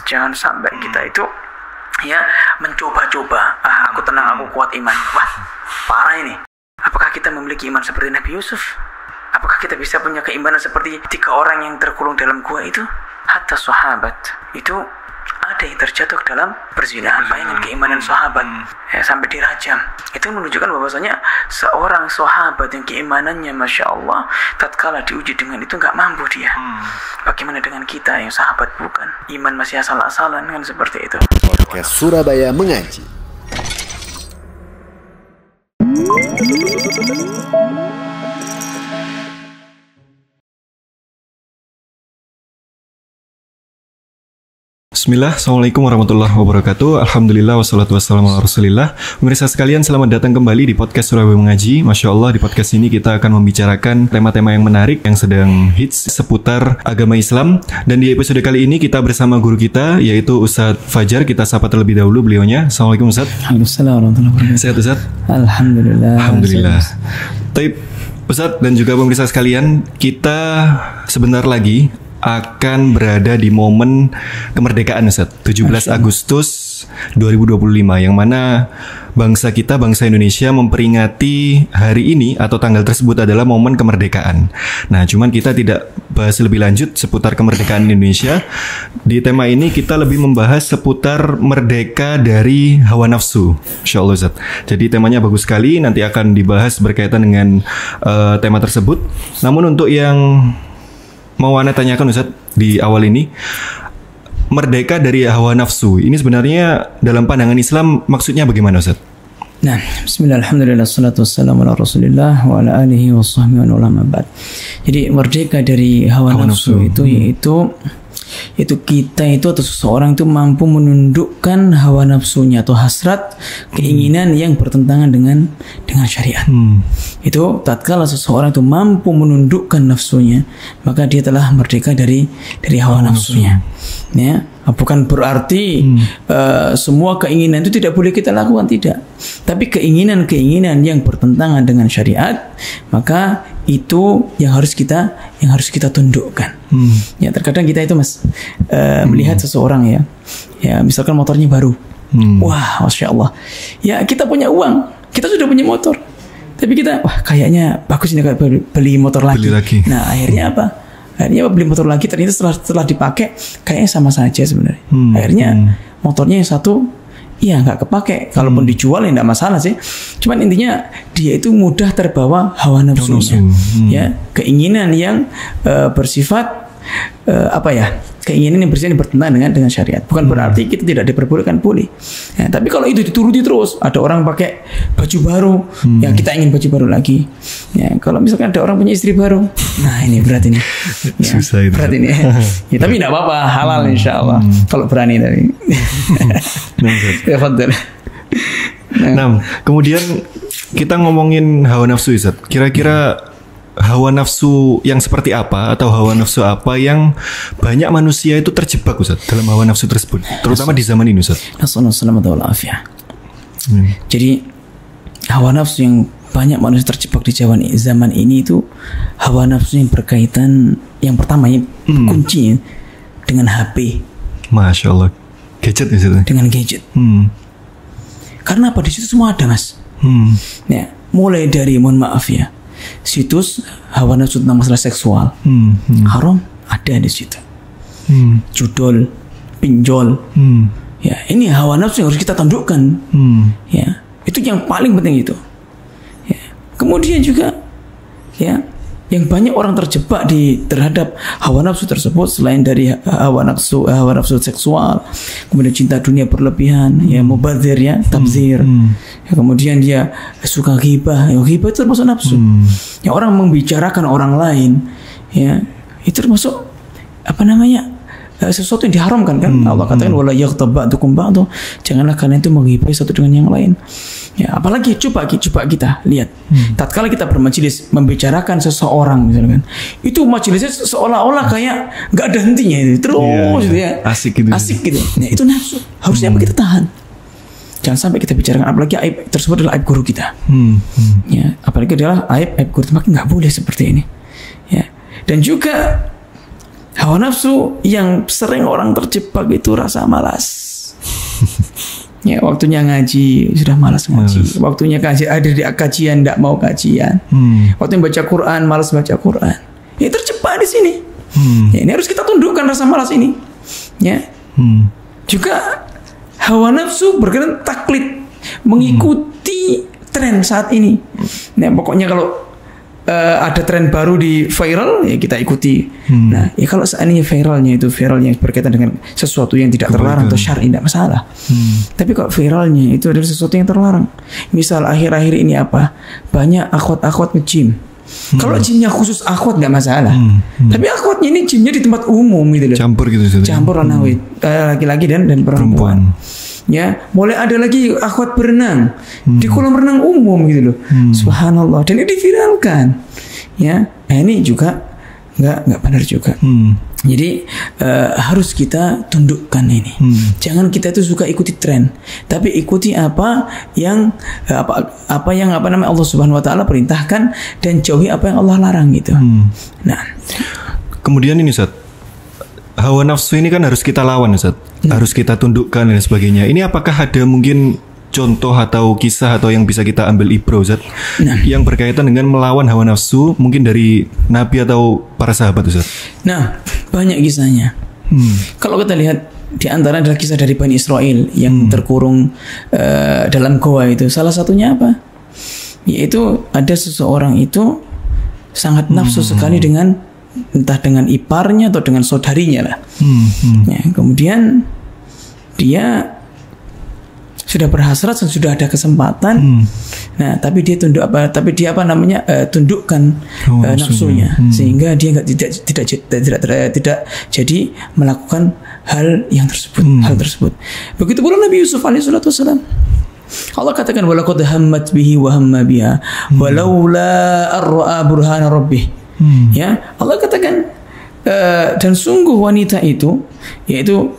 Jangan sampai kita itu ya mencoba-coba. Aku tenang, aku kuat iman. Wah, parah ini. Apakah kita memiliki iman seperti Nabi Yusuf? Apakah kita bisa punya keimanan seperti 3 orang yang terkurung dalam gua itu? Hatta sahabat itu ada yang terjatuh dalam perzinahan. Bayangkan keimanan sahabat sampai dirajam. Itu menunjukkan bahwasanya seorang sahabat yang keimanannya Masya Allah, tatkala diuji dengan itu nggak mampu dia. Bagaimana dengan kita yang sahabat bukan? Iman masih asal-asalan kan seperti itu. Podcast Surabaya Mengaji. Bismillah, Assalamualaikum warahmatullahi wabarakatuh. Alhamdulillah, wassalatu wassalamu ala rasulillah. Pemirsa sekalian, selamat datang kembali di podcast Surabaya Mengaji. Masya Allah, di podcast ini kita akan membicarakan tema-tema yang menarik yang sedang hits seputar agama Islam. Dan di episode kali ini kita bersama guru kita, yaitu Ustadz Fajar. Kita sapa terlebih dahulu beliaunya. Assalamualaikum Ustadz. Waalaikumsalam warahmatullahi wabarakatuh. Sehat Ustadz? Alhamdulillah. Alhamdulillah. Taib Ustadz dan juga pemirsa sekalian, kita sebentar lagi akan berada di momen kemerdekaan Ustaz, 17 Agustus 2025, yang mana bangsa kita, bangsa Indonesia memperingati hari ini atau tanggal tersebut adalah momen kemerdekaan. Nah, cuman kita tidak bahas lebih lanjut seputar kemerdekaan Indonesia. Di tema ini kita lebih membahas seputar merdeka dari hawa nafsu. Insya Allah Ustaz. Jadi temanya bagus sekali, nanti akan dibahas berkaitan dengan tema tersebut. Namun untuk yang mau Anda tanyakan Ustadz di awal ini, merdeka dari hawa nafsu ini sebenarnya dalam pandangan Islam maksudnya bagaimana Ustadz? Nah, bismillah, alhamdulillah, salatu wassalamu ala rasulillah wa ala alihi wa sahbihi wa ulama ba'd. Jadi merdeka dari hawa nafsu itu yaitu kita itu atau seseorang itu mampu menundukkan hawa nafsunya atau hasrat keinginan yang bertentangan dengan syariat. Itu tatkala seseorang itu mampu menundukkan nafsunya, maka dia telah merdeka dari hawa nafsunya. Ya, bukan berarti semua keinginan itu tidak boleh kita lakukan, tidak. Tapi keinginan-keinginan yang bertentangan dengan syariat, maka itu yang harus kita tundukkan. Ya, terkadang kita itu Mas melihat seseorang ya misalkan motornya baru. Wah, Masya Allah. Ya, kita punya uang, kita sudah punya motor. Tapi kita, wah kayaknya bagus ini beli motor lagi. Nah, akhirnya apa? Akhirnya beli motor lagi, ternyata setelah dipakai kayaknya sama saja sebenarnya. Akhirnya motornya yang satu iya nggak kepake. Kalaupun dijual ya nggak masalah sih. Cuman intinya dia itu mudah terbawa hawa nafsunya. Ya, keinginan yang bersifat keinginan yang bersifat bertentangan dengan syariat. Bukan berarti kita tidak diperbolehkan, boleh. Ya, tapi kalau itu dituruti terus, ada orang pakai baju baru, ya kita ingin baju baru lagi. Ya, kalau misalkan ada orang punya istri baru, nah ini berat ini. Ya, susah itu. Berat ini. Ya, tapi tidak apa-apa, halal insya Allah. Kalau berani tapi. Ya, fadil. Nah, kemudian kita ngomongin hawa nafsu Ustaz. Kira-kira hawa nafsu yang seperti apa atau hawa nafsu apa yang banyak manusia itu terjebak Ustaz dalam hawa nafsu tersebut, terutama di zaman ini Ustaz? Jadi hawa nafsu yang banyak manusia terjebak di zaman ini itu hawa nafsu yang berkaitan, yang pertama kunci dengan HP. Masya Allah, gadget Ustaz. Dengan gadget. Karena apa, di situ semua ada Mas. Ya, mulai dari mohon maaf ya, situs hawa nafsu tentang masalah seksual haram ada di situ. Judol, pinjol, ya ini hawa nafsu yang harus kita tundukkan. Ya, itu yang paling penting itu. Ya. Kemudian juga ya, yang banyak orang terjebak terhadap hawa nafsu tersebut selain dari hawa nafsu seksual, kemudian cinta dunia berlebihan, ya mubadzir ya, tabzir. Ya, kemudian dia suka ghibah. Ya, ghibah itu termasuk nafsu. Ya, orang membicarakan orang lain, ya itu termasuk sesuatu yang diharamkan kan. Allah katakan wala yaghtab ba'dukum ba'd, janganlah kalian itu menghibai satu dengan yang lain. Ya, apalagi coba kita lihat, tatkala kita bermajelis membicarakan seseorang misalkan, itu majelisnya seolah-olah kayak nggak ada hentinya itu terus gitu ya. Asik gitu. Nah, itu nafsu. Harusnya apa, kita tahan. Jangan sampai kita bicarakan, apalagi aib tersebut adalah aib guru kita. Ya, apalagi adalah aib guru, maka nggak boleh seperti ini. Ya. Dan juga Hawa nafsu yang sering orang terjebak itu rasa malas. Ya, waktunya ngaji sudah malas ngaji. Waktunya hadir di kajian tidak mau kajian. Waktunya baca Quran malas baca Quran. Ya, terjebak di sini. Ya, ini harus kita tundukkan rasa malas ini. Ya. Juga hawa nafsu bergerak taklid, mengikuti tren saat ini. Nah, pokoknya kalau ada tren baru di viral, ya kita ikuti. Nah, ya kalau seandainya viralnya itu viral yang berkaitan dengan sesuatu yang tidak terlarang atau syar'i, tidak masalah. Tapi kalau viralnya itu adalah sesuatu yang terlarang. Misal akhir-akhir ini apa? Banyak akhwat-akhwat nge-gym. Kalau gymnya khusus akhwat nggak masalah. Tapi akhwatnya ini gymnya di tempat umum gitu loh. Campur gitu. Campur lanawit, laki-laki dan perempuan. Ya, mulai ada lagi akhwat berenang di kolam renang umum gitu loh. Subhanallah, dan ini diviralkan. Ya, ini juga nggak benar juga. Jadi harus kita tundukkan ini. Jangan kita itu suka ikuti tren, tapi ikuti apa yang Allah Subhanahu Wa Taala perintahkan dan jauhi apa yang Allah larang gitu. Nah, kemudian ini Ustaz, hawa nafsu ini kan harus kita lawan Ustaz. Harus kita tundukkan dan sebagainya. Ini apakah ada mungkin contoh atau kisah atau yang bisa kita ambil ibrah Ustaz, yang berkaitan dengan melawan hawa nafsu mungkin dari Nabi atau para sahabat Ustaz? Nah, banyak kisahnya. Kalau kita lihat di antara adalah kisah dari Bani Israel yang terkurung dalam goa itu. Salah satunya apa? Yaitu ada seseorang itu sangat nafsu sekali dengan entah dengan iparnya atau dengan saudarinya lah. Ya, kemudian dia sudah berhasrat dan sudah ada kesempatan. Nah, tapi dia tundukkan nafsunya sehingga dia tidak jadi melakukan hal tersebut. Begitu pula Nabi Yusuf alaihissalam. Allah katakan walaqad hammat bihi wa hamma biha walaula ar-ra'a burhana rabbih. Ya, Allah katakan dan sungguh wanita itu, yaitu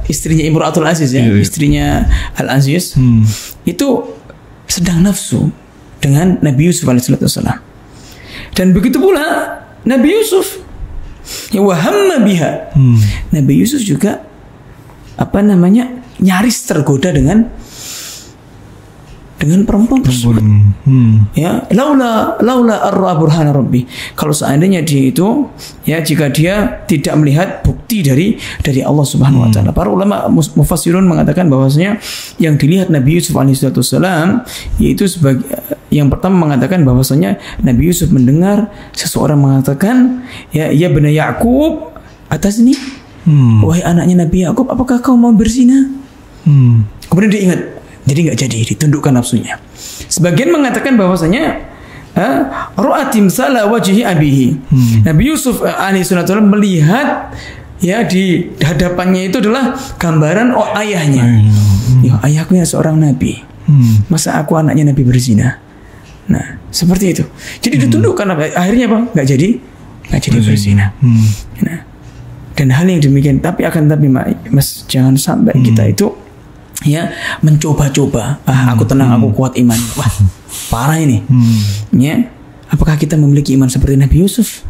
istrinya Imratul Aziz ya, istrinya Al-Aziz, itu sedang nafsu dengan Nabi Yusuf alaihissalam. Dan begitu pula Nabi Yusuf, ya wahamma biha. Nabi Yusuf juga nyaris tergoda dengan perempuan tersebut. Ya, laula arra burhana rabbi. Kalau seandainya dia itu, ya, jika dia tidak melihat bukti dari Allah Subhanahu wa taala. Para ulama mufassirun mengatakan bahwasanya yang dilihat Nabi Yusuf alaihissalam yaitu sebagai yang pertama mengatakan bahwasanya Nabi Yusuf mendengar seseorang mengatakan, ya bena Yakub, atas ini, wahai anaknya Nabi Yakub, apakah kau mau berzina? Kemudian dia ingat, jadi nggak jadi, ditundukkan nafsunya. Sebagian mengatakan bahwasanya ru'atim salah wajhi abihi. Nabi Yusuf alaihissalam melihat, ya, di hadapannya itu adalah gambaran ayahnya. Ya, ayahku ya seorang nabi. Masa aku anaknya nabi berzina? Nah, seperti itu. Jadi ditundukkan, akhirnya apa? Nggak jadi berzina. Nah, dan hal yang demikian, tapi Mas, jangan sampai kita itu, ya, mencoba-coba. Aku tenang, aku kuat iman. Wah, parah ini. Ya, apakah kita memiliki iman seperti Nabi Yusuf?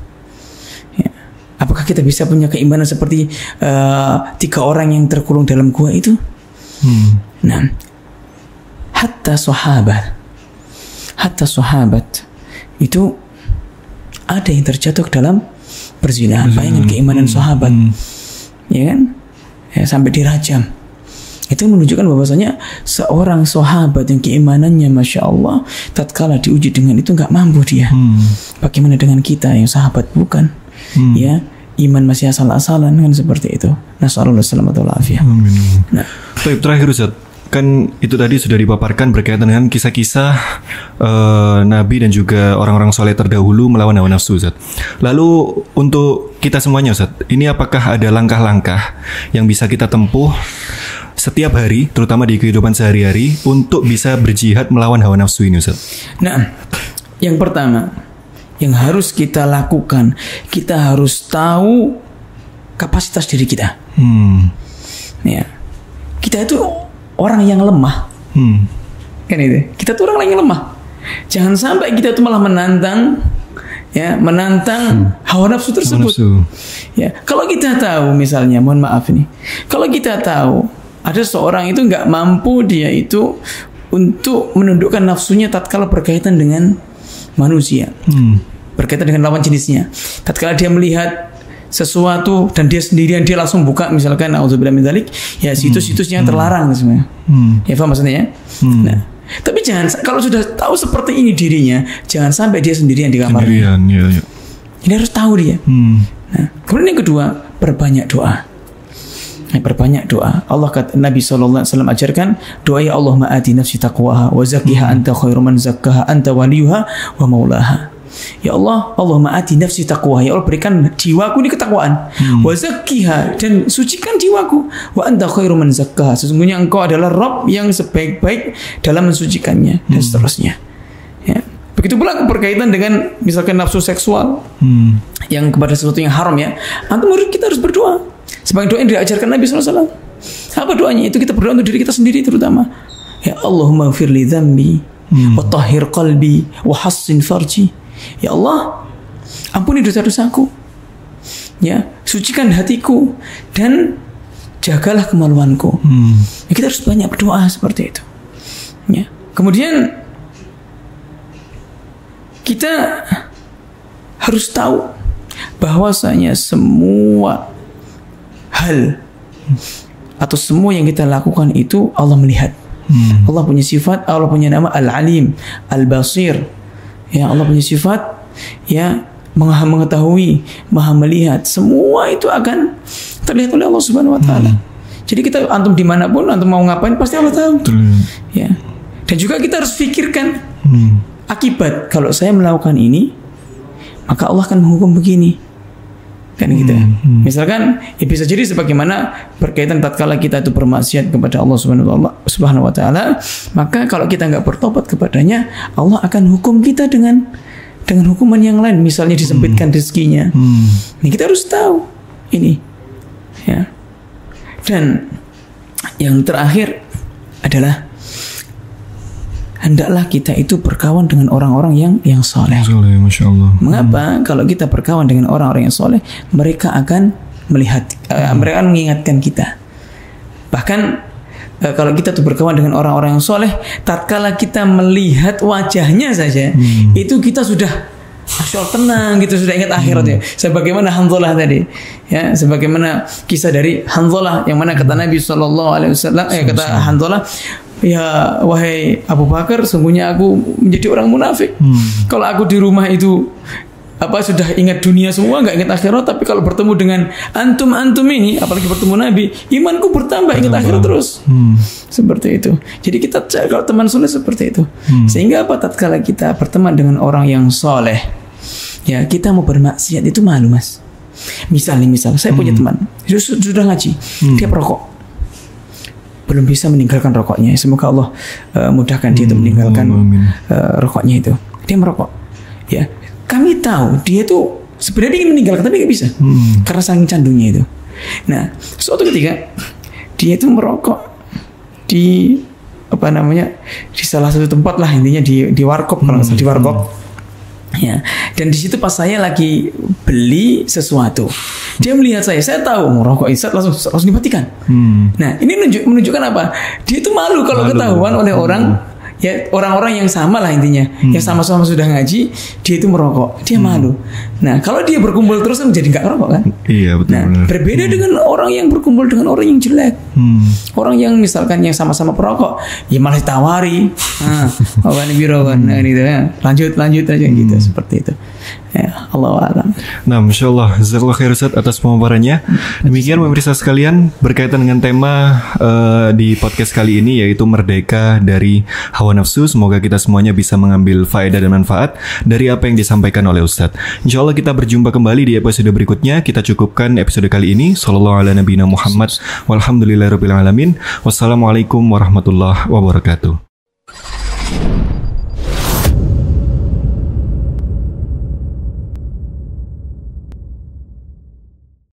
Ya. Apakah kita bisa punya keimanan seperti 3 orang yang terkurung dalam gua itu? Nah, hatta sahabat itu ada yang terjatuh ke dalam perzinahan. Bayangkan keimanan sahabat, ya kan? Ya, sampai dirajam. Itu menunjukkan bahwasanya seorang sahabat yang keimanannya Masya Allah, tatkala diuji dengan itu nggak mampu dia. Bagaimana dengan kita yang sahabat bukan? Ya, iman masih asal-asalan, kan seperti itu. Nasallallahu alaihi wasallam. Nah, terakhir Ustaz, kan itu tadi sudah dipaparkan berkaitan dengan kisah-kisah Nabi dan juga orang-orang soleh terdahulu melawan hawa nafsu Ustaz. Lalu untuk kita semuanya Ustaz, ini apakah ada langkah-langkah yang bisa kita tempuh setiap hari, terutama di kehidupan sehari-hari, untuk bisa berjihad melawan hawa nafsu ini Ustaz? Nah, yang pertama yang harus kita lakukan, kita harus tahu kapasitas diri kita. Ya, kita itu orang yang lemah. Kan itu, kita tuh orang yang lemah. Jangan sampai kita tuh malah menantang, ya, menantang hawa nafsu tersebut. Ya, kalau kita tahu misalnya, mohon maaf ini, kalau kita tahu ada seorang itu nggak mampu dia itu untuk menundukkan nafsunya tatkala berkaitan dengan manusia, berkaitan dengan lawan jenisnya, tatkala dia melihat sesuatu dan dia sendirian dia langsung buka misalkan auzubillahi min dzalik, ya situs-situsnya terlarang sebenarnya. Ya paham maksudnya ya? Nah, tapi jangan, kalau sudah tahu seperti ini dirinya, jangan sampai dia sendirian di kamarnya. Ya. Ini harus tahu dia. Nah, kemudian yang kedua, perbanyak doa. Perbanyak doa. Allah kata Nabi SAW ajarkan doa, ya Allah ma'ati nafsi taqwaha wa zakkiha anta khairu man zakkaha anta waliyuha wa maulaha. Ya Allah, Allahumma ati nafsi taqwa. Ya Allah, berikan jiwaku ini ketakwaan. Wa zakkiha, dan sucikan jiwaku. Wa anta khairu man zakkaha. Sesungguhnya engkau adalah Rabb yang sebaik-baik dalam mensucikannya, dan seterusnya. Ya. Begitu pula berkaitan dengan misalkan nafsu seksual yang kepada sesuatu yang haram, ya. Antum kita harus berdoa. Sebagai doa yang diajarkan Nabi SAW. Apa doanya? Itu kita berdoa untuk diri kita sendiri terutama. Ya Allahumma firli dzambi wa tahhir qalbi wa hassin farji. Ya Allah, ampuni dosa-dosaku, ya, sucikan hatiku dan jagalah kemaluanku. Ya, kita harus banyak berdoa seperti itu. Ya. Kemudian kita harus tahu bahwasanya semua hal atau semua yang kita lakukan itu Allah melihat. Allah punya sifat, Allah punya nama Al-Alim, Al-Basir. Ya, Allah punya sifat, ya, Maha mengetahui, Maha melihat. Semua itu akan terlihat oleh Allah Subhanahu Wa Taala. Jadi kita, antum dimanapun, antum mau ngapain pasti Allah tahu. Ya. Dan juga kita harus pikirkan akibat. Kalau saya melakukan ini, maka Allah akan menghukum begini. Kan gitu. Misalkan, ya bisa jadi sebagaimana berkaitan tatkala kita itu bermaksiat kepada Allah Subhanahu Wa Taala, maka kalau kita nggak bertobat kepadanya, Allah akan hukum kita dengan hukuman yang lain, misalnya disempitkan rezekinya. Ini kita harus tahu ini, ya. Dan yang terakhir adalah hendaklah kita itu berkawan dengan orang-orang yang soleh. Masya Allah. Mengapa? Kalau kita berkawan dengan orang-orang yang soleh, mereka akan melihat, mereka akan mengingatkan kita. Bahkan kalau kita tuh berkawan dengan orang-orang yang soleh, tatkala kita melihat wajahnya saja, itu kita sudah tenang gitu, sudah ingat akhirat ya. Sebagaimana Hanzalah tadi, ya, sebagaimana kisah dari Hanzalah yang mana kata Nabi SAW, kata Hanzalah, ya wahai Abu Bakar, sungguhnya aku menjadi orang munafik. Kalau aku di rumah itu sudah ingat dunia semua, nggak ingat akhirat, tapi kalau bertemu dengan antum ini, apalagi bertemu Nabi, imanku bertambah, ingat akhirat terus. Seperti itu. Jadi kita kalau teman soleh seperti itu. Sehingga tatkala kita berteman dengan orang yang soleh, ya, kita mau bermaksiat itu malu, Mas. Misal saya punya teman sudah ngaji, dia perokok, belum bisa meninggalkan rokoknya. Semoga Allah mudahkan dia untuk meninggalkan rokoknya itu. Dia merokok, ya. Kami tahu dia tuh sebenarnya ingin meninggalkan tapi nggak bisa karena saking candunya itu. Nah, suatu ketika dia itu merokok di di salah satu tempat lah, intinya di warkop, kalau nggak salah di warkop. Ya, dan di situ pas saya lagi beli sesuatu, dia melihat saya tahu merokok itu, langsung dimatikan. Nah, ini menunjukkan apa? Dia itu malu kalau ketahuan oleh orang, ya, orang-orang yang sama lah intinya, yang sama-sama sudah ngaji, dia itu merokok, dia malu. Nah, kalau dia berkumpul terus kan jadi nggak ngerokok kan? Iya, betul. Nah, berbeda dengan orang yang berkumpul dengan orang yang jelek. Orang yang misalkan yang sama-sama perokok, ya malah ditawari, gitu ya. Lanjut aja gitu, seperti itu. Ya, Allah a'lam. Nah, Masya Allah, jazakallahu khair Ustaz atas pemaparannya. Demikian pemirsa sekalian, berkaitan dengan tema di podcast kali ini, yaitu merdeka dari hawa nafsu. Semoga kita semuanya bisa mengambil faedah dan manfaat dari apa yang disampaikan oleh Ustaz. Insya Allah kita berjumpa kembali di episode berikutnya. Kita cukupkan episode kali ini. Sallallahu ala nabiyina Muhammad walhamdulillahirabbil alamin. Wassalamualaikum warahmatullahi wabarakatuh.